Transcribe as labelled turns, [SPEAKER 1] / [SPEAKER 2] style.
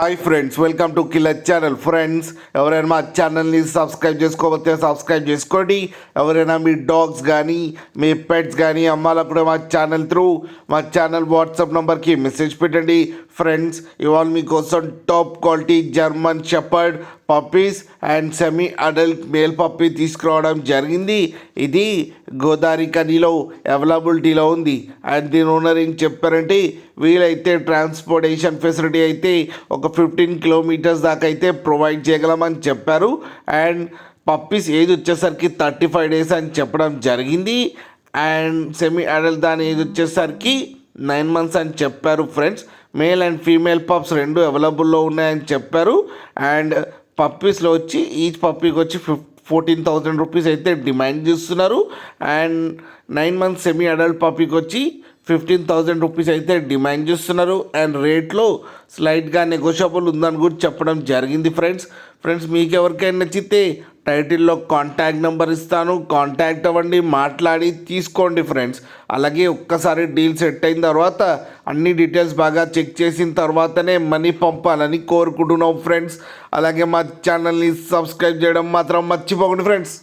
[SPEAKER 1] Hi friends, welcome to killer channel. Friends, ఎవరైనా మా ఛానల్ని సబ్స్క్రైబ్ చేసుకోకపోతే సబ్స్క్రైబ్ చేసుకోండి. ఎవరైనా మీ డాగ్స్ కానీ మీ పెట్స్ కానీ అమ్మాలనుకుంటే మా ఛానల్ త్రూ మా ఛానల్ వాట్సాప్ నెంబర్కి మెసేజ్ పెట్టండి. ఫ్రెండ్స్, ఇవాళ మీకోసం top quality German shepherd puppies and semi adult male puppy తీసుకురావడం జరిగింది. ఇది గోదావరి కనిలో అవైలబిలిటీలో ఉంది. అండ్ దీని ఓనర్ ఏం చెప్పారంటే, వీలైతే ట్రాన్స్పోర్టేషన్ ఫెసిలిటీ అయితే ఒక 15 కిలోమీటర్స్ దాకా అయితే ప్రొవైడ్ చేయగలమని చెప్పారు. అండ్ పప్పీస్ ఏజ్ వచ్చేసరికి 35 డేస్ అని చెప్పడం జరిగింది. అండ్ సెమీ అడల్ట్ దాని ఏజ్ వచ్చేసరికి 9 months అని చెప్పారు. Friends, male and female pups రెండు అవైలబుల్లో ఉన్నాయని చెప్పారు. అండ్ పప్పీస్లో వచ్చి ఈచ్ పప్పీకి వచ్చి 14,000 రూపీస్ అయితే డిమాండ్ చేస్తున్నారు. అండ్ 9 months సెమీ అడల్ట్ పప్పీకి వచ్చి 15,000 రూపీస్ అయితే డిమాండ్ చేస్తున్నారు. అండ్ రేట్లో స్లైట్గా నెగోషియబుల్ ఉందని కూడా చెప్పడం జరిగింది. ఫ్రెండ్స్ మీకు ఎవరికైనా నచ్చితే టైటిల్లో కాంటాక్ట్ నెంబర్ ఇస్తాను, కాంటాక్ట్ అవ్వండి, మాట్లాడి తీసుకోండి. ఫ్రెండ్స్, అలాగే ఒక్కసారి డీల్ సెట్ అయిన తర్వాత అన్ని డీటెయిల్స్ బాగా చెక్ చేసిన తర్వాతనే మనీ పంపాలని కోరుకుంటున్నాం. ఫ్రెండ్స్, అలాగే మా ఛానల్ని సబ్స్క్రైబ్ చేయడం మాత్రం మర్చిపోకండి. ఫ్రెండ్స్.